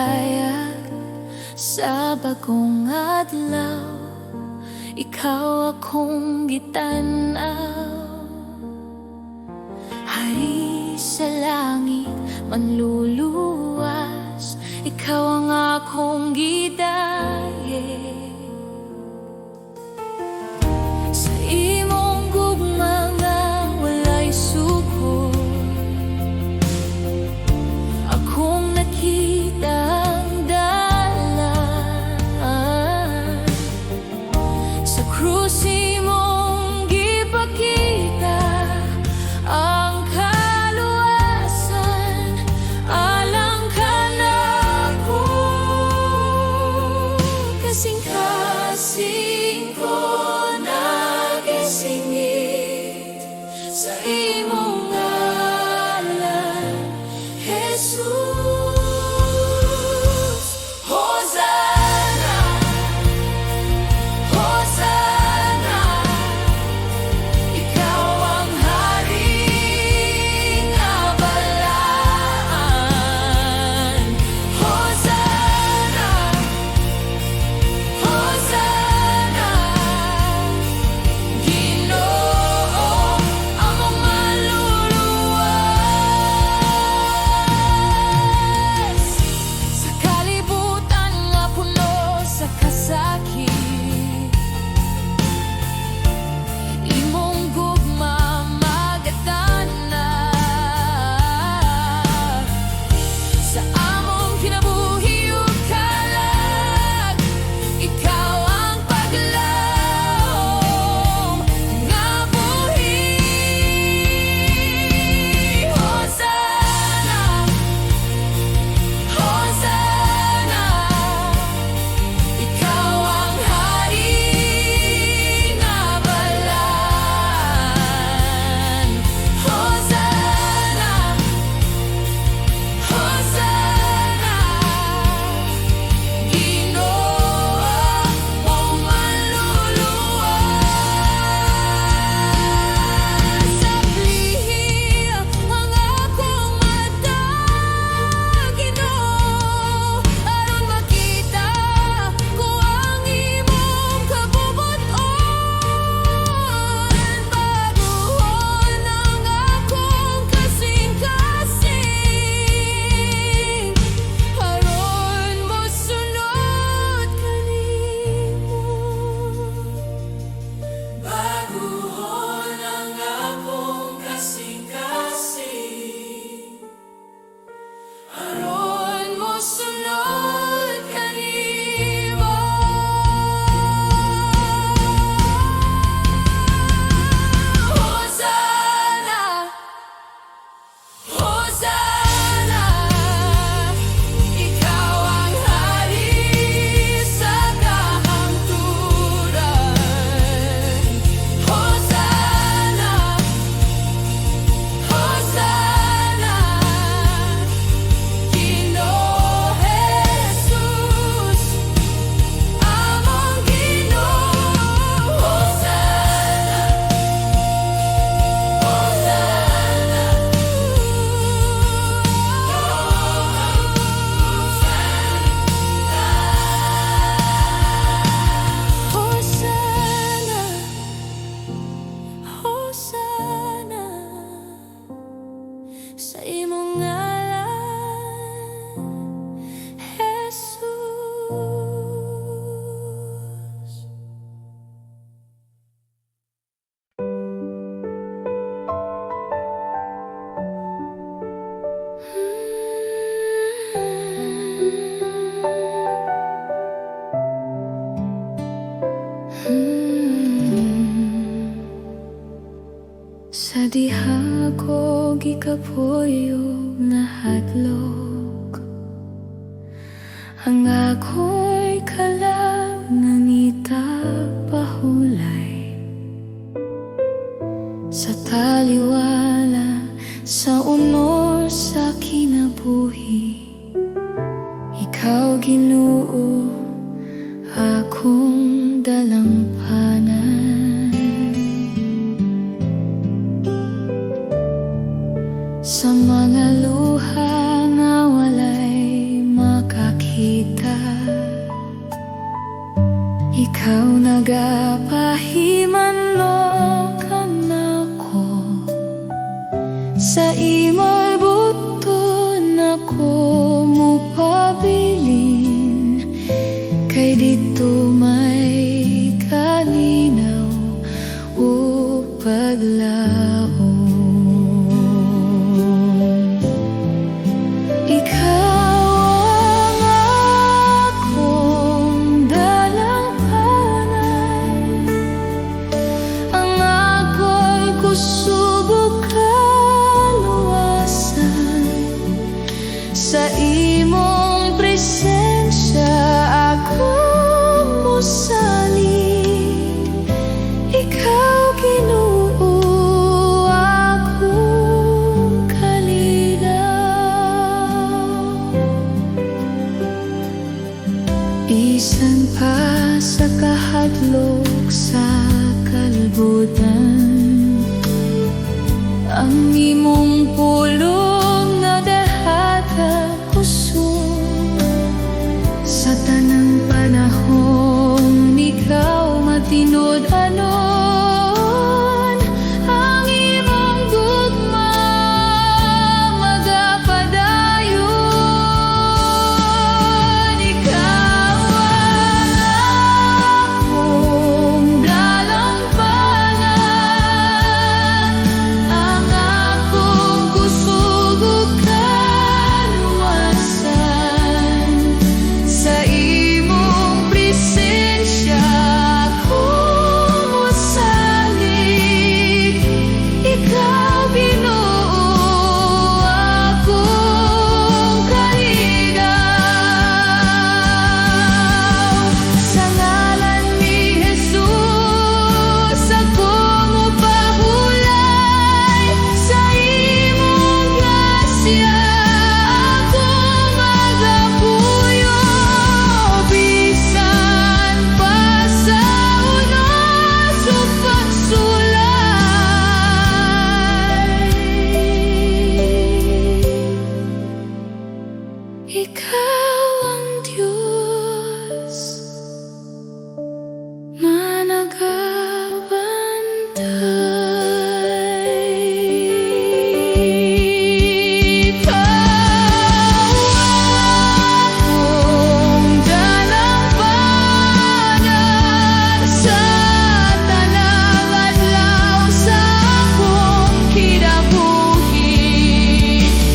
hayag sa bagong adlaw, ikaw akong gitanaw. Hari sa langit manluluwas, ikaw ang akong gidaye. Sa imong gugma nga walay suko, akong nakita ang dalan. Sa krus imong gipakita ang kaluwasan, alang ka nako. Kasing-kasing ko nagisingit sa imong ngalan, Jesus. Hosanna, Hosanna, ikaw ang hari nga balaan. Hosanna, Hosanna, Ginoo, among maluluwas. Sa kalibutan nga puno sa kasakit, imong gugma magatana. Sa among kinabuhi ug kalag, ikaw ang paglaom nga buhi. Hosanna, Hosanna, ikaw ang hari nga balaan. Hosanna, Hosanna, Ginoo, mong maluluwas. Sablihi ang akong mata, Ginoo, aron makita ko ang imong kabubuton. Baguhon ang akong kasing-kasing, aron mosunod kanimo. Baguhon ang akong kasing-kasing, aron mosunod kanimo. Hosanna, Hosanna, ikaw ang hari sa kahangturan. Hosanna, Hosanna, Ginoo Jesus, among Ginoo. Hosanna, Hosanna, Hosanna, sa imong ngalan, Jesus. Sa diha ko gikapoy nga hadlok, ang ako'y kalangangita pahulay. Sa taliwala, sa unor, sa kinabuhi, ikaw Ginoo akong dalampanan. Sa mga luha nga walay makakita, Ikaw nagapahimanlokan ako, sa imo'y buton ako mupabilin, kay dito may kalinaw o paglaom. Sa imong presensya ako musalig, ikaw Ginoo akong kalinaw. Bisan pa sa kahadlok sa kalbutan, ang imong pulong na dahata kusog. Sa tanang panahon ikaw matinud-anon, ang imong gugma magapadayon. Ikaw ang akong dalampanan, ang akong kusog ug kaluwasan. Sa imong presensya ako musalig, ikaw Ginoo akong kalinaw. Sa ngalan ni Jesus ako mupahulay, sa imong grasya ako magapuyo. Bisan pa sa unos o pagsulay, ikaw ang Diyos managabantay. Ikaw akong dalampanan, sa tanang adlaw sa akong kinabuhi.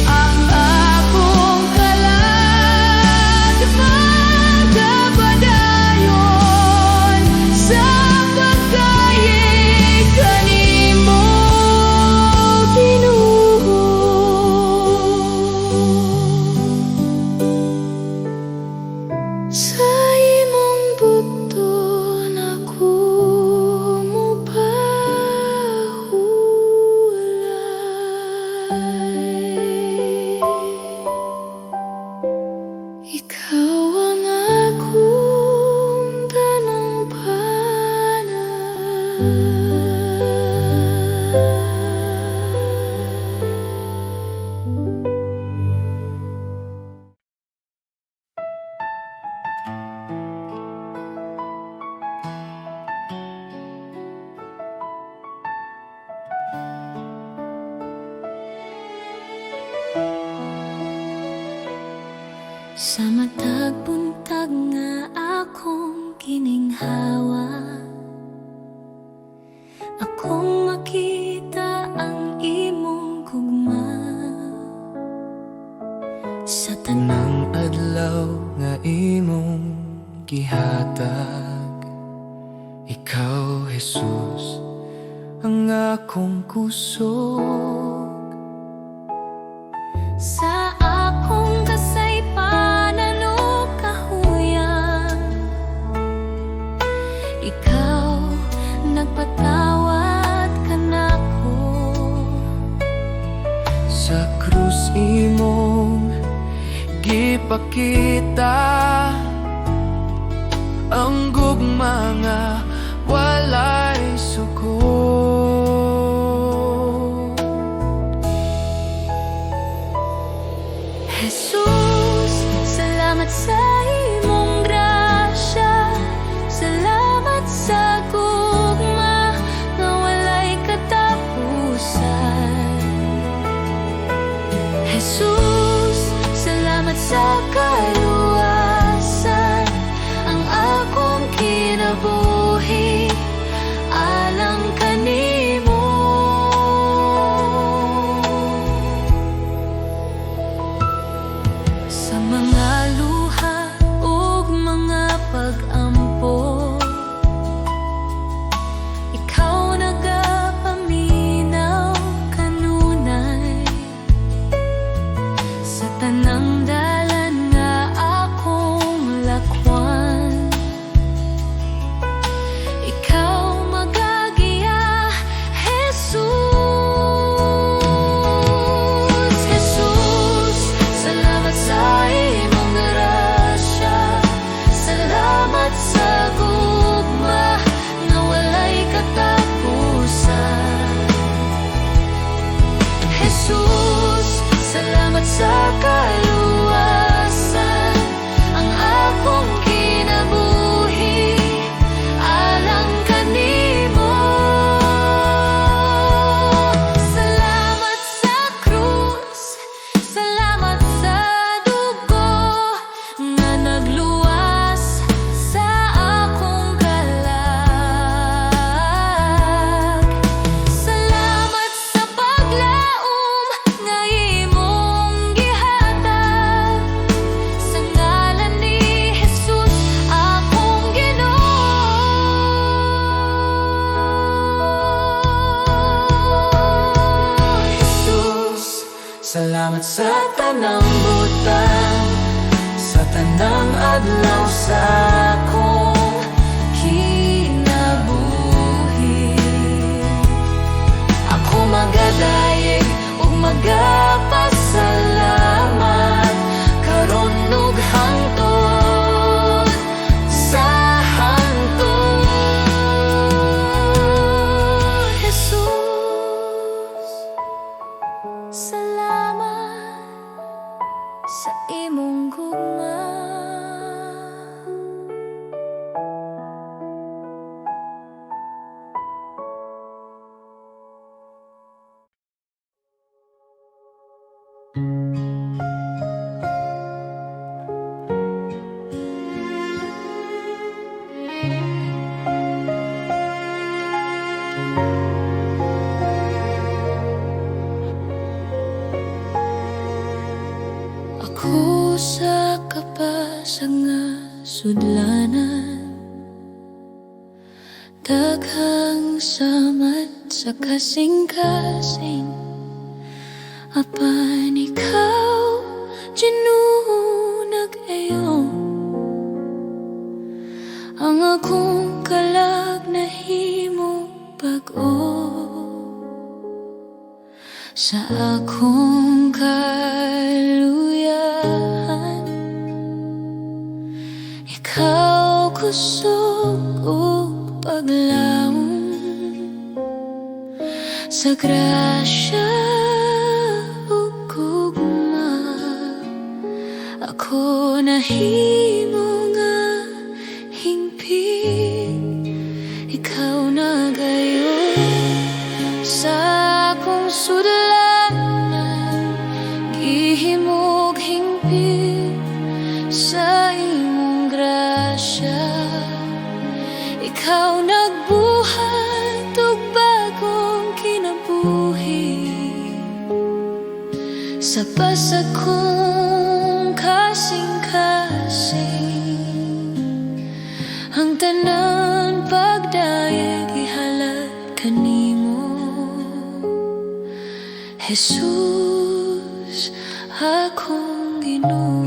Ang akong kalag magapadayon, sa pagkayeg kanimo Ginoo. Sa imong buton ako mupahulay, ikaw ang akong dalampanan. Sa matag buntag nga akong kininghawa, akong makita ang imong gugma. Sa Tanang adlaw nga imong gihatag, ikaw Jesus ang akong kusog. sa akong kasaypanan o kahuyan, ikaw nagpatawad kanako. Sa krus imong gipakita ang gugma nga walay suko. Jesus, salamat sa imong grasya, salamat tanang adlaw sa akong kinabuhi. Ako magadayeg ug magapasalamat karon ug hangtod sa hangtod. Jesus, salamat sa imong gugma. Ako sa kapasag nga sudlanan, daghang samat sa kasing-kasing. Apan ikaw, Ginoo, nag-ayo. Ang akong kalag nahimo bag-o sa akong kaluyahan. Ikaw kusog ug paglaom sa grasya ug gugma. Ako nahimo nga hingpit, ikaw nagayon sa akong sudlanan. Gihimog hingpit sa imong grasya. Ikaw nagbuhat ug bagong kinabuhi sa pasag kong kasing-kasing. Ang tanan pagdayeg ihalad kanimo, Jesus, akong Ginoo.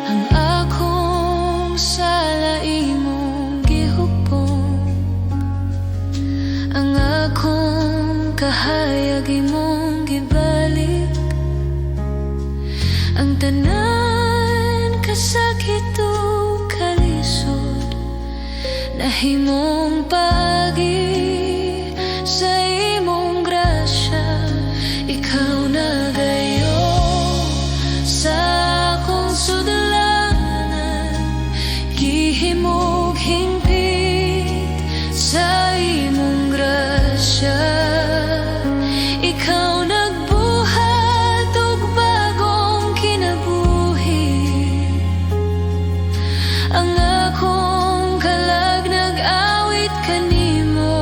Ang akong sala imong gihupong, ang akong kahayag imong gibalik. Ang tanan kasakit ug kalisod nahimong paagi sa imong grasya. Ikaw nagayo sa akong sudlanan. Gihimog hingpit sa imong grasya. Ikaw nagbuhat ug bagong kinabuhi. Ang akong kalag nag-awit kanimo.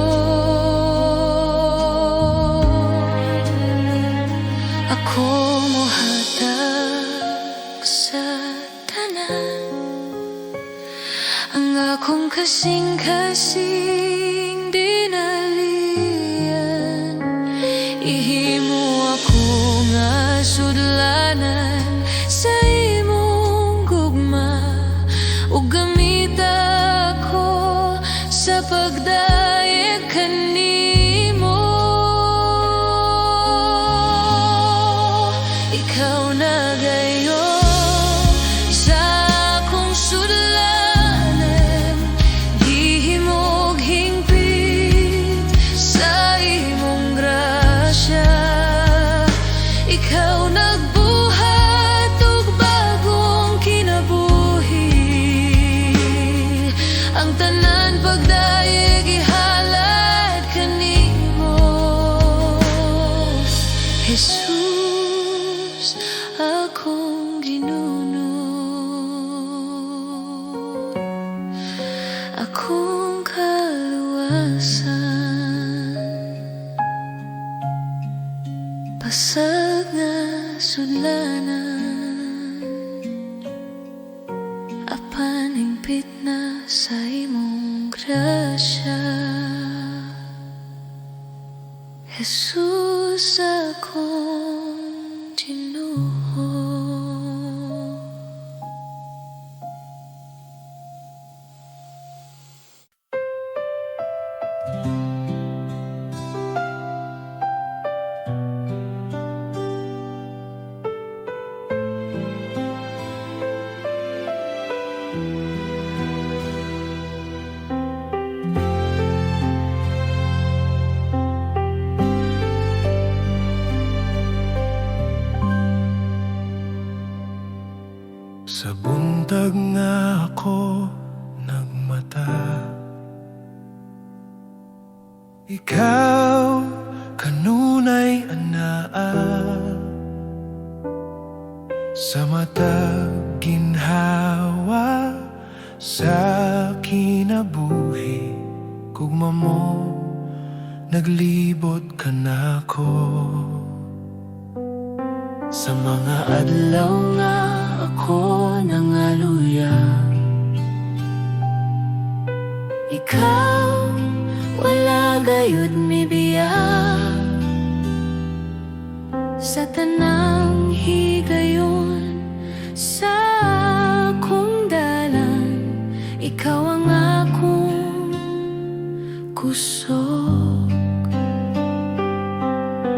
Ako mohatag sa tanan, ang akong kasing-kasing dinalian. Ihimo ako nga sudlanan sa imong gugma, ug gamit ako sa pagdayeg kanimo. Ikaw nagayon sa akong sudlanan. Gihimog hingpit sa imong grasya. Ikaw nagbuhat ug bagong kinabuhi. Ang tanan pagdayeg ihalad kanimo, Jesus, akong Ginuno. Akong kaluwasan, pasag nga sudlanan. Apan hingpit na sa imong grasya. Jesus, ako Sa buntag nga ako nagmata, ikaw kanunay anaa. Sa matag ginhawa sa kinabuhi, gugma mo naglibot ka nako. Sa mga adlaw nga ako nangaluya, Ikaw wala gayud mibiya. Sa tanang higayon sa akong dalan, ikaw ang akong kusog.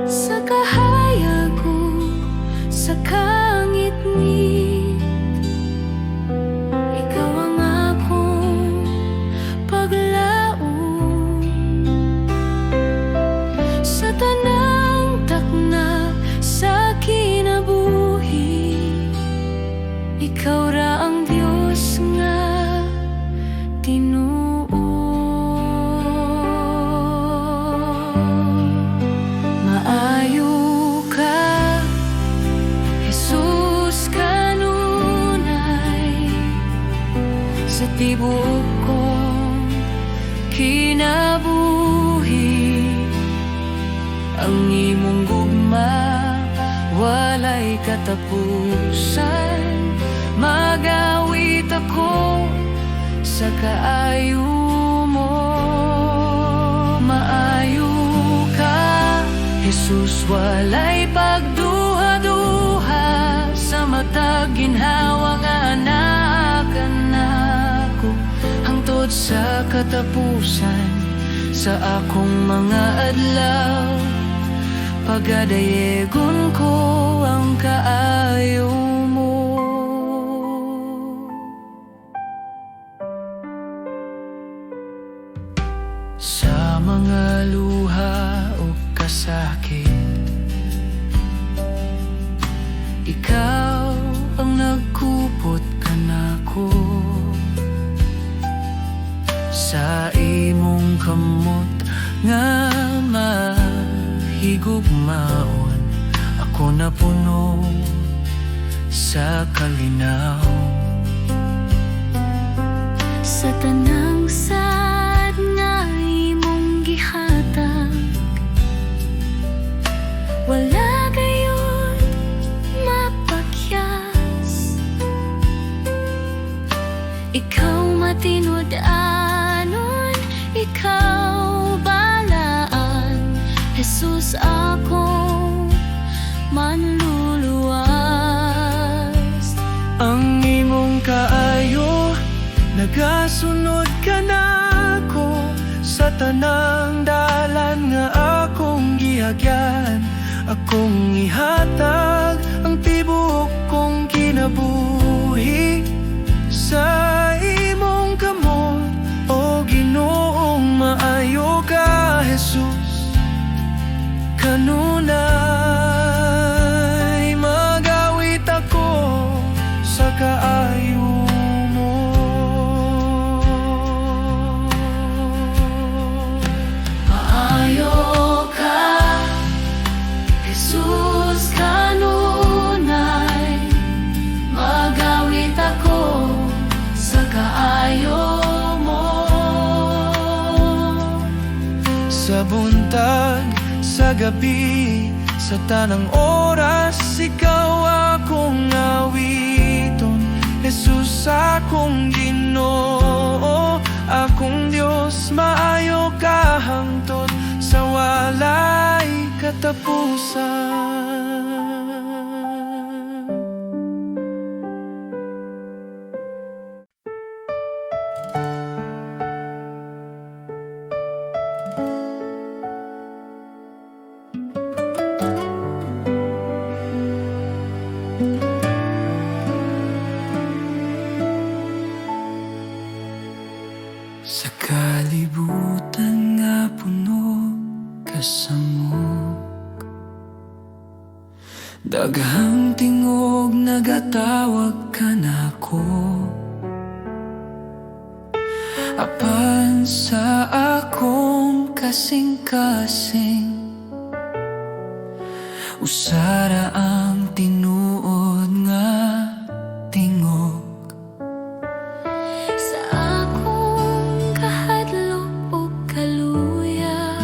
Sa kahayag ko, sa kangit-ngit, ikaw ang akong paglaom. Sa tanang takna sa kinabuhi, ikaw ra ang Diyos nga Tinuo. Maayo ka, Jesus kanunay, sa tibuok kong kinabuhi. Ang imong gugma walay katapusan, magawit ako sa kaayo mo. Maayo ka, Jesus, walay pagduha-duha. Sa matag ginhawa nga anaakan nako, hangtod sa katapusan sa akong mga adlaw. Pagadayegon ko ang kaayo mo. Sa mga luha o kasakit, ikaw ang nagkupot ka nako. Sa imong kamot nga mahigugmaon, ako napuno sa kalinaw. Sa tanang sad nga imong gihatag, wala gayon mapakyas. Ikaw matinud-anon, ikaw balaan, Jesus akong manluluwas. Ang imong kaayo nagasunod ka nako, sa tanang dalan nga akong gihagyan. Akong ihatag ang tibuok kong kinabuhi sa imong kamot. O Ginoong maayo ka, Jesus kanunay, magawit ako sa kaayo mo. Maayo ka, Jesus kanunay, magawit ako sa kaayo mo. Sa buntag, sa gabi, sa tanang oras, ikaw akong awiton. Jesus akong Ginoo, akong Diyos, maayo ka hangtod sa walay katapusan. Sa kalibutan nga puno kasamok, Daghang tingog nagatawag ka nako, apan sa akong kasing-kasing usara ang tinuod nga tingog. Sa akong kahadlok o kaluya,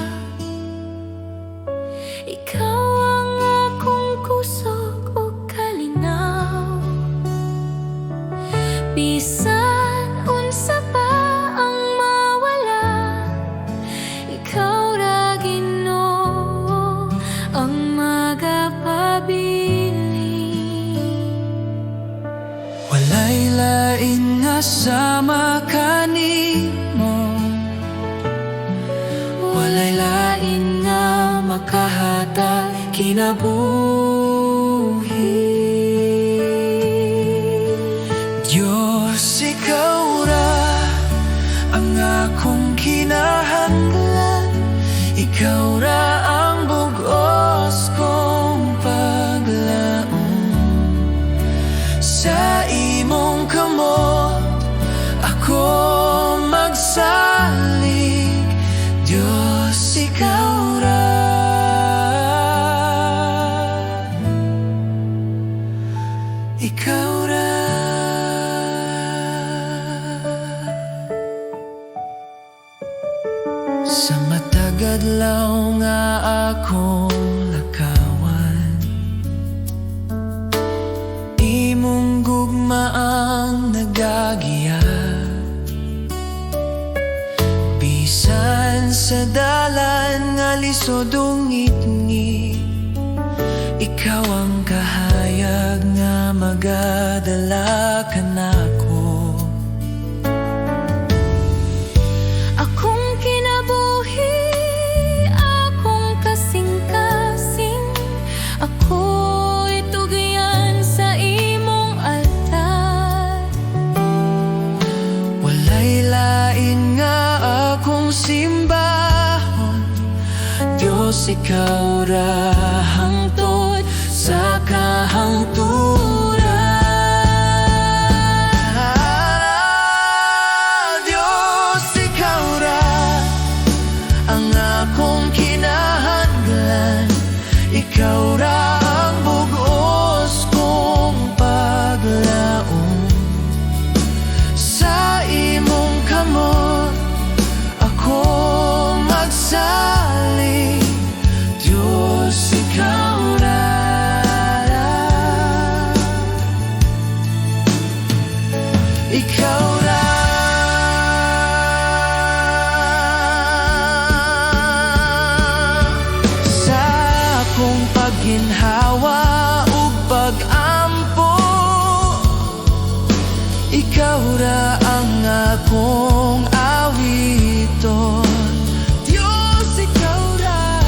ikaw ang akong kusog o kalinaw. Bisan unsa pa ang mawala, ikaw ra Ginoo ang magapabiling. Walay lain nga sama kanimo, walay lain nga makahatag kinabuhi. Diyos, ikaw ra ang akong kinahanglan, ikaw ra ang bugos kong paglaom. Sa imong kamot ako magsalig, Diyos, ikaw ra. Ikaw ra. Sa matagadlaw nga akong lakawan, imong gugma ang nagagiya. Bisan sa dalan nga lisod ungit-ngit, ikaw ang kahayag nga magadala kanako. Akong kinabuhi, akong kasing-kasing, ako'y tugyan sa imong altar. Walay lain nga akong simbahon, Diyos, ikaw ra hangtod sa kahangturan. Diyos, ikaw ra ang akong kinahanglan, ikaw ra ang bugos kong paglaom. Sa imong kamot ako magsalig, Diyos, ikaw ra. Ikaw ra. Sa akong pagginhawa ug pag-ampo, ikaw ra ang akong awiton. Diyos, ikaw ra.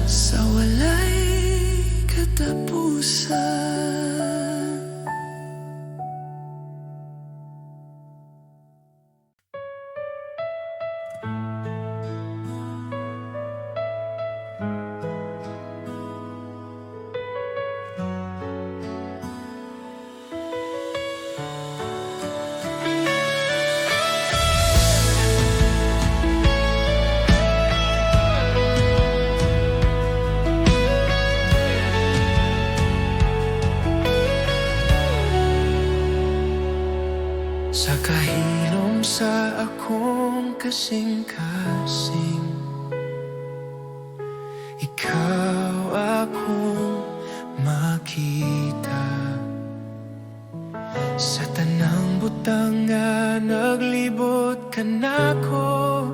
Sa walay katapusan. Sa kahilom sa akong kasing-kasing, ikaw akong makita. Sa tanang butang nga naglibot ka nako,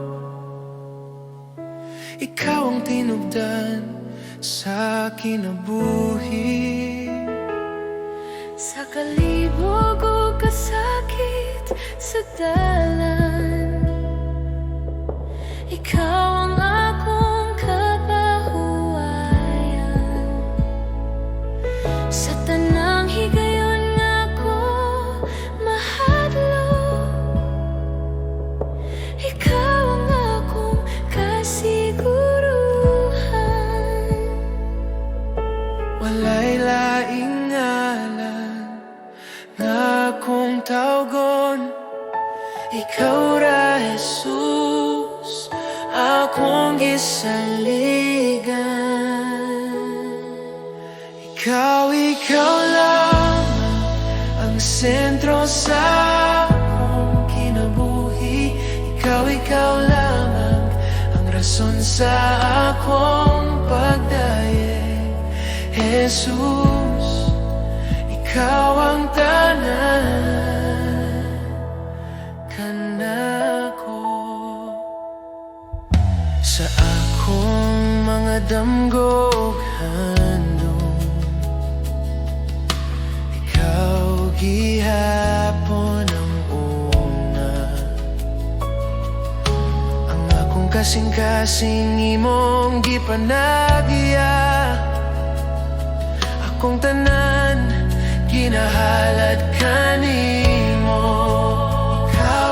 ikaw ang tinubdan sa kinabuhi. Sa kalibog o kasakit sa dalan, ikaw ang akong kapahuwayan. Sa tanang higayon nga ako mahadlok, ikaw ang akong kasiguruhan. Ikaw lang ang sentro sa akong kinabuhi. Ikaw lamang ang rason sa akong pagdaye. Jesus, ikaw ang tanan kanako. Sa akong mga damgog handong, ikaw gihapon ang una. Ang akong kasing-kasing imong gipanagya. Akong tanan ginahalad kanimo.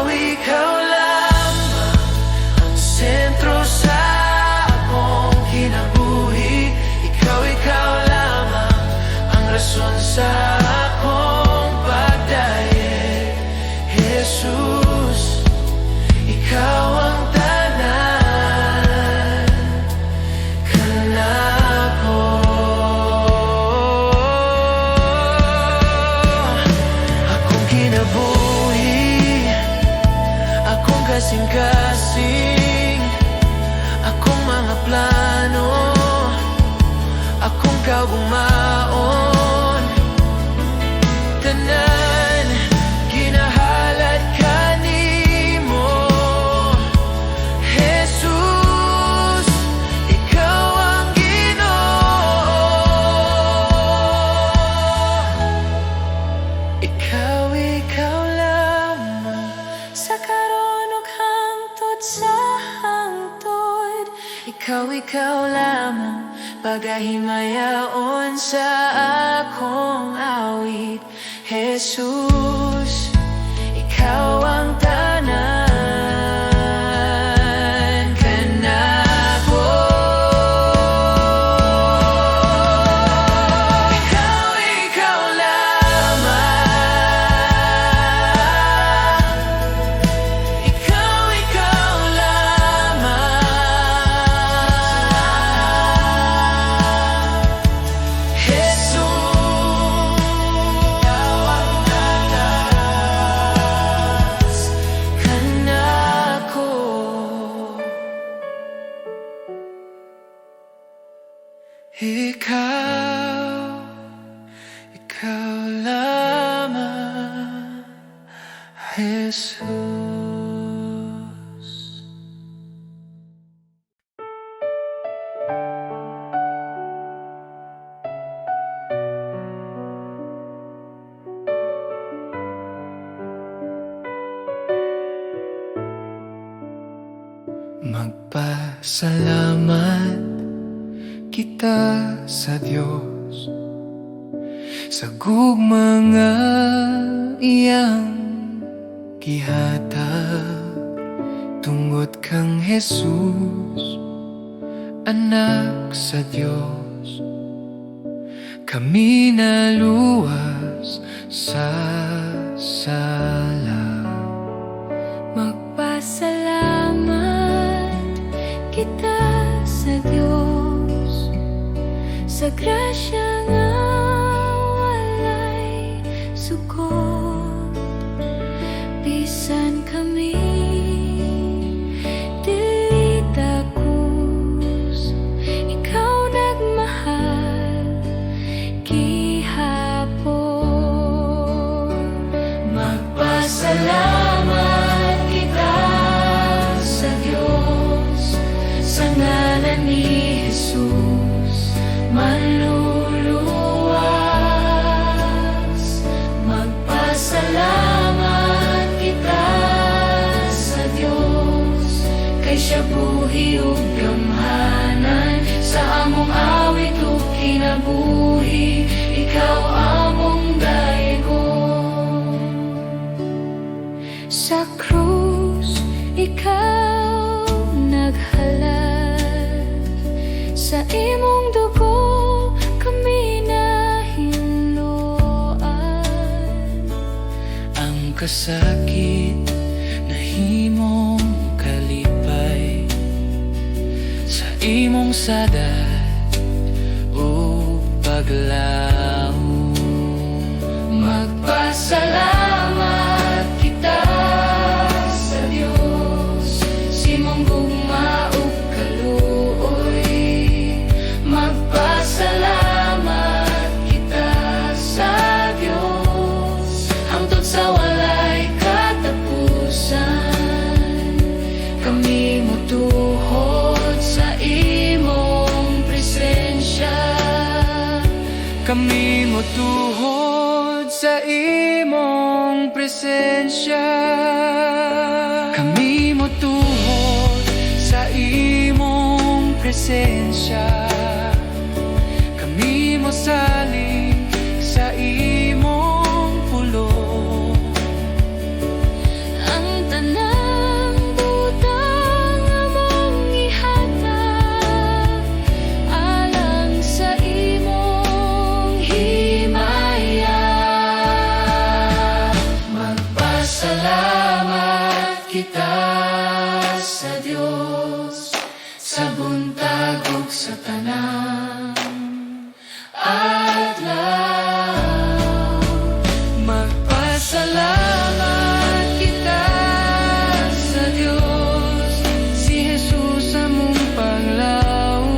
Ikaw lamang ang sentro sa akong kinabuhi. Ikaw lamang ang rason sa akong pagdaye. Jesus, ikaw ang tanan kanako. Akong kinabuhi, akong kasing-kasing, akong mga plano, akong kaugmaon, tanan ginahalad kanimo. Jesus, ikaw ang Ginoo. Ikaw lamang Sa karon ug hangtod sa hangtod, ikaw lamang pagahimayaon sa akong awit. Jesus, ikaw ang tanan kanako. Ikaw lamang, ikaw lamang. Jesus, ikaw ang tanas kanako. Ikaw lamang, Jesus. Magpasalamat kita sa Diyos sa gugma nga iyang gihatag. Tungod kang Jesus, anak sa Diyos, kami naluwas sa sala. Magpasalamat kita sa Diyos sa grasya nga walay sukot. Bisan kami dili takus, ikaw nagmahal gihapon. Magpasalamat kita sa Diyos sa ngalan ni Jesus manluluwas. Magpasalamat kita sa Diyos kay siya buhi ug gamhanan sa among awit ug kinabuhi. Ikaw among dayon sa krus, ikaw naghalad. Sa imong dugo kami nahinluan. Ang kasakit na himong kalipay sa imong sadat o pag paglaom. Magpasalamat kita sa Dios, simong gugma ug kaluoy. Magpasalamat kita sa Dios, hangtod sa walay katapusan. Kami motuhod sa imong presensya. Kami motuhod sa imong presensya. Kami motuhod sa imong presensya. Kami mosalig sa imong pulong. Ang tanang butang among ihatag alang sa imong himaya. Magpasalamat kita sa Dios, sa buntag ug sa tanang adlaw. Magpasalamat kita sa Diyos, si Jesus among panglaom.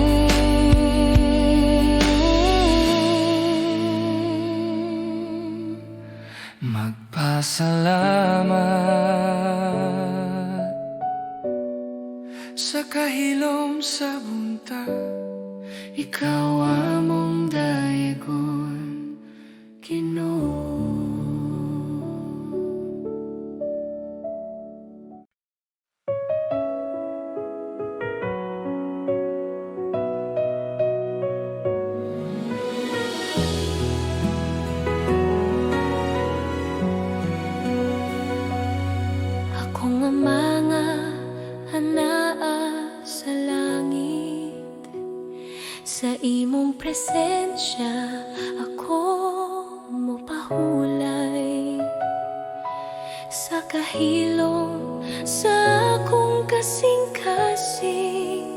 Magpasalamat sa kahilom sa buntag, ikaw among dayogon, Ginoo. Ako nga mga anaa sa langit, sa imong presensya ako mopahulay. Sa kahilom sa akong kasing-kasing,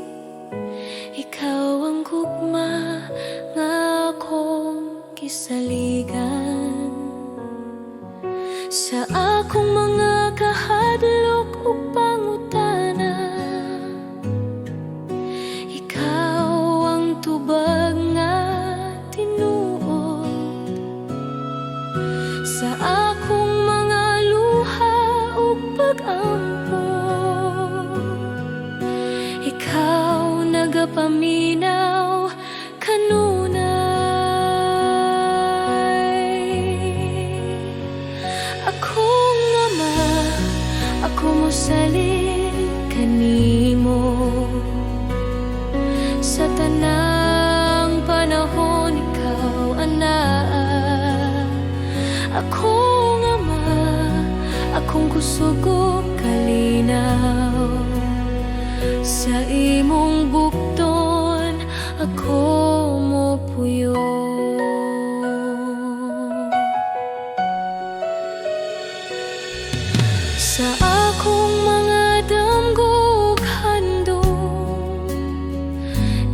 ikaw ang gugma nga akong kisaligan. Sa akong mga kahadlok ug pangutana, ikaw ang tubag nga tinuod. Sa akong mga luha ug pag-ampo, ikaw nagapaminaw kanunay. Akong ama, ako mosalig kanimo. Sa tanang panahon ikaw anaa. Akong ama, akong kusog ug kalinaw. Sa imong bukton ako mopuyo. Sa akong mga damgog handog,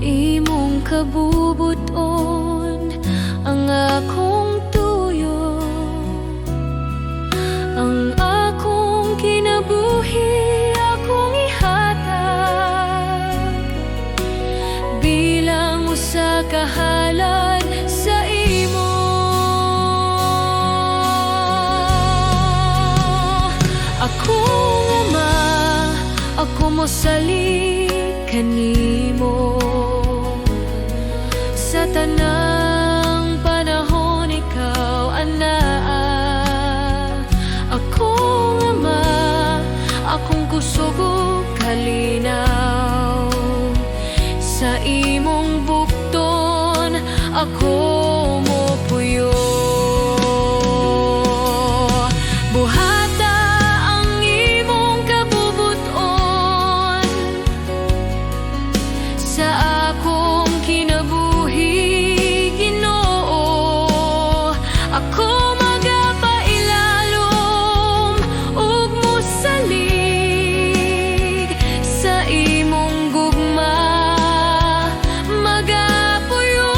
imong kabubuton ang akong tuyo. Ang akong kinabuhi akong ihatag bilang usa ka halad sa imo. Akong ama, ako mosalig kanimo. Sa tanang panahon ikaw anaa. Akong ama, akong kusog ug kalinaw. Sa imong bukton ako mopuyo. Buhata ang imong kabubuton sa akong kinabuhi, Ginoo. Ako magapailalom ug mosalig sa imong gugma, magapuyo.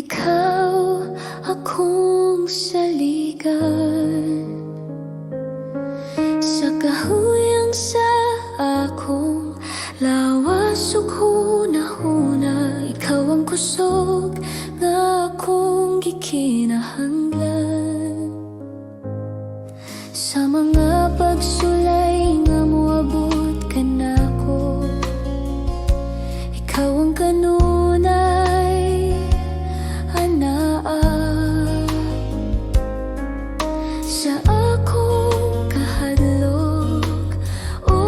ikaw akong saligan. Sa kahuyang sa akong lawas ug hunahuna, ikaw ang kusog nga akong gikinahanglan. Sa mga pagsulay nga moabot ka nako, ikaw ang kanunay anaa. Sa akong kahadlok o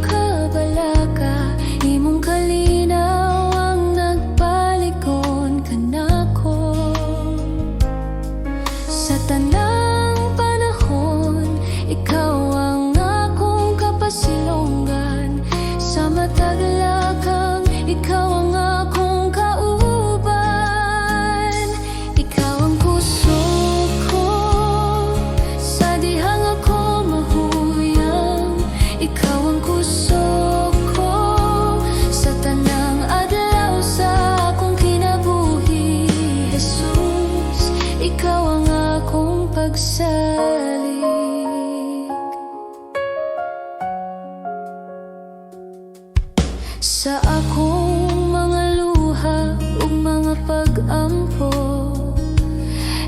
kabalaka, imong kalinaw ang nagpalikon ka nako. Sa tanang panahon, ikaw ang akong kapasilonggan. Sa matag lakang, ikaw ang akong kauban. Ikaw ang kusog ko sa dihang ako mahuyang. Ikaw ang kusog ko sa tanang adlaw sa akong kinabuhi. Jesus, ikaw ang akong pagsalig. Sa akong mga luha ug mga pag-ampo,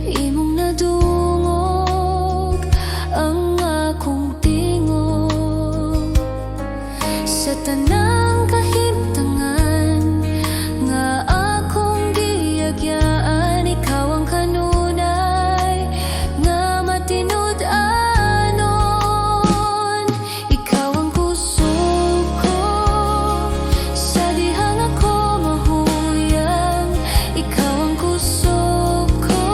imong nadungog ang akong tingog. Sa tanang kahimtangan nga akong giagyaan, ikaw ang kanunay nga matinud-anon. Ikaw ang kusog ko sa dihang ako mahuyang. Ikaw ang kusog ko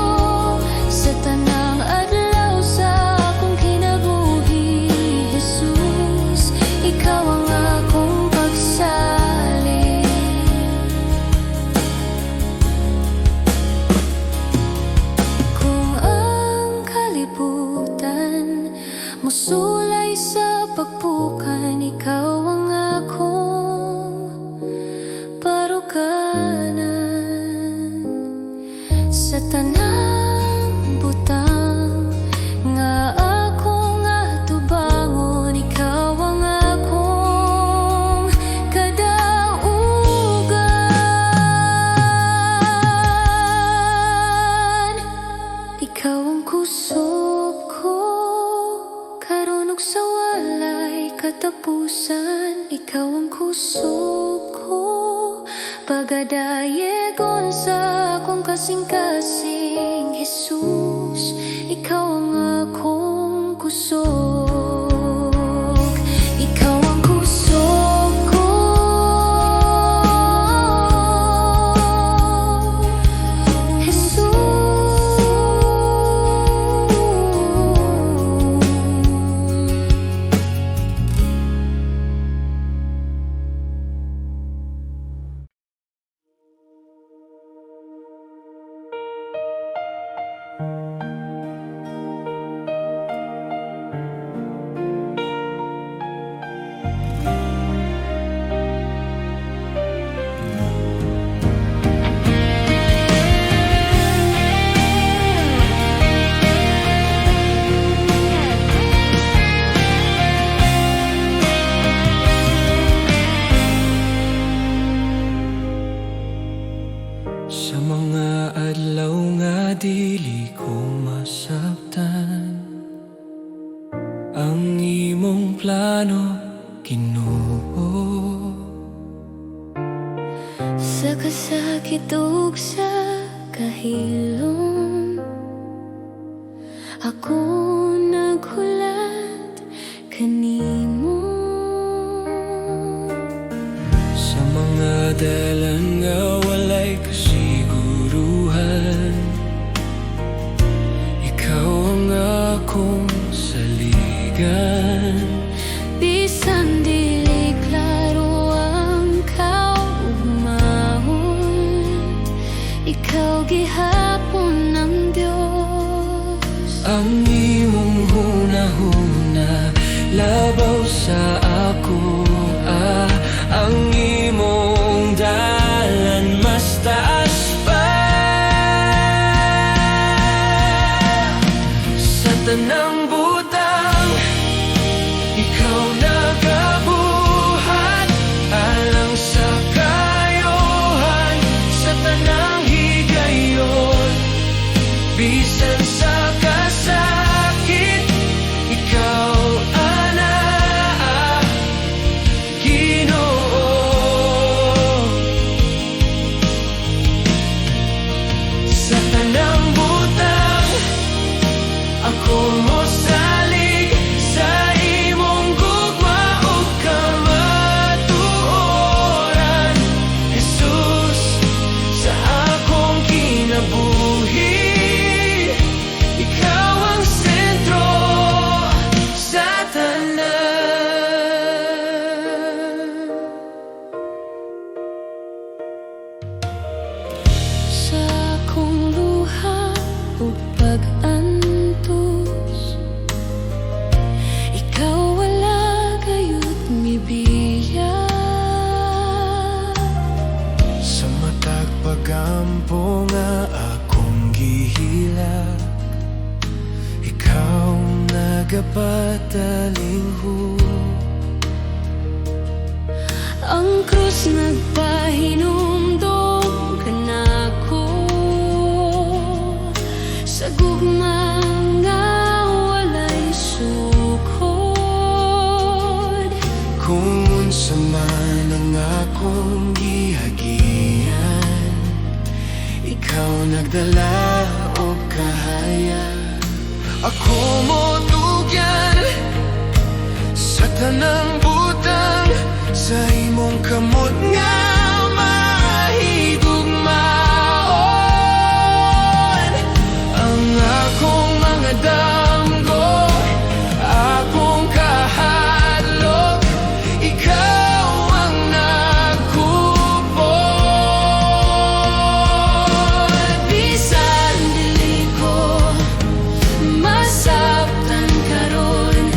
sa tanang adlaw sa akong kinabuhi. Jesus, ikaw ang akong pagsalig. Kung ang kalibutan musulay sa pagpukan, ikaw ang akong parukanan. Sa tanang butang nga akong atubangon, ikaw ang akong kadaugan. Ikaw ang kusog ko karon ug sa walay katapusan. Ikaw ang kusog ko pagadayegon sa akong kasing-kasing. Jesus, ikaw ang akong kusog. Ikaw ang kusog ko. Sa mga adlaw nga dili ko masabtan, ang imong plano Ginoo. Sa kasakit ug sa kahilom, ako naghulat kanimo. Sa mga dalan nga walay kasiguruhan, ikaw ang akong saligan. Bisan dili klaro ang kaugmahon, ikaw gihapon ng Dios. Ang imong hunahuna labaw sa ako, ang imong dalan mas taas pa. tanang butang, ikaw nagabuhat alang sa kayohan, sa tanang higayon. Bisan sa kasakit, ikaw ana Ginoo. Sa tanang butang, ako mo salig sa imong gugma ug kamatuoran. Jesus, sa akong kinabuhi, ikaw ang sentro sa tanan. Sa akong luha ug pag-antos, ikaw wala gayud mibiya. Sa matag pagampo nga akong gihilak, ikaw nagapatalingho. Ang krus nagpahinumdum kanako, sa gugma nga walay sukod. Kung unsa man ang akong gihagian, ikaw nagdala o kahaya. Ako mo tugyan sa tanang butang, sa imong kamot nga mahigugmaon. Ang akong mga damgo, akong kahadlok, ikaw ang nagkupon. Bisan dili ko masabtan karon,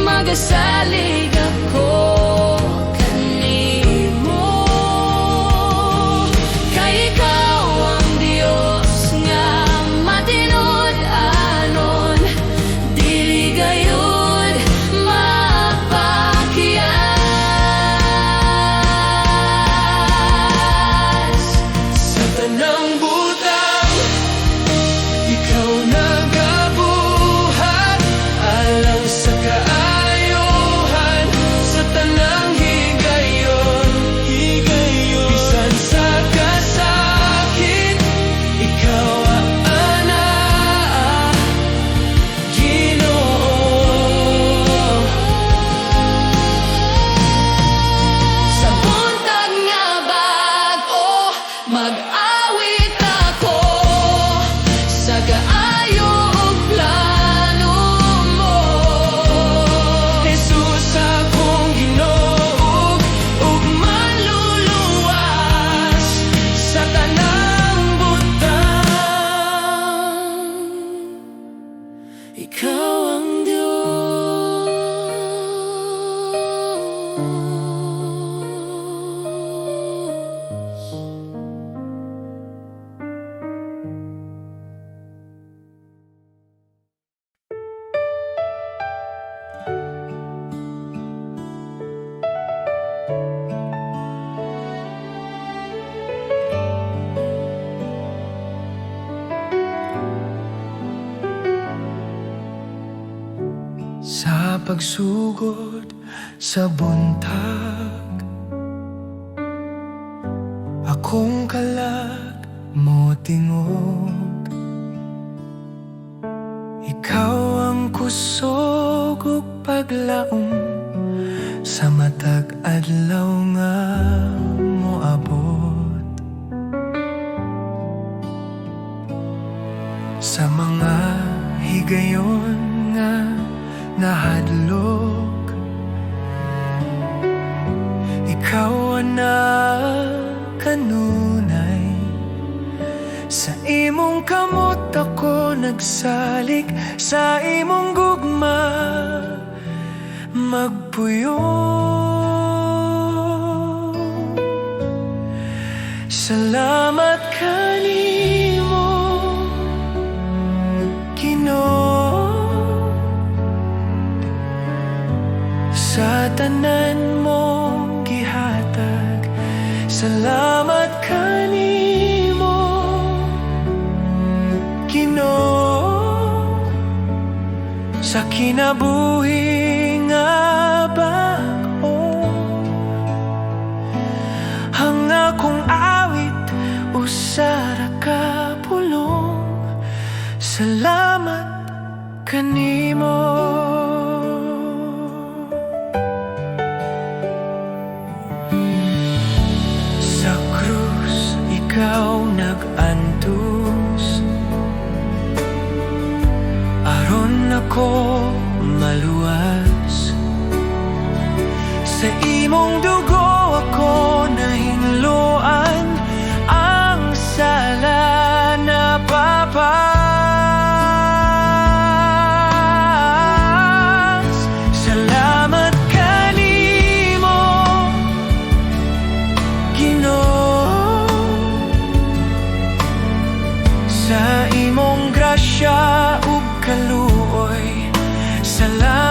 magasalig ako kanimo. Kay ikaw ang Dios nga matinud-anon, dili gayud mapakyas. Sa tanang butang, ikaw nagabuhat alang sa kaayohan, sa tanang higayon. Bisan sa kasakit, ikaw ana Ginoo. Sa buntag nga bag-o, mag-awit ako sa kaayo ug plano mo. Jesus, akong Ginoo, ug manluluwas sa tanang butang. Ikaw ang Diyos. Sa pagsugod sa buntag, akong kalag mo tingog. Ikaw ang kusog ug paglaom, sa matag adlaw nga moabot. Sa mga higayon nga nahadlok, ikaw ana kanunay. Sa imong kamot ako nagsalig, sa imong gugma magpuyo. Salamat kanimo, Ginoo. tanan mong gihatag. Salamat kanimo, Ginoo, sa kinabuhi nga bag-o. Ang akong awit usara ka pulong. Salamat kanimo. Sa krus ikaw nag-antos, aron ako maluwas. Sa imong dugo ako nahinluan, ang sala na papas. Salamat kanimo, Ginoo, sa imong grasya ug kaluoy. Salamat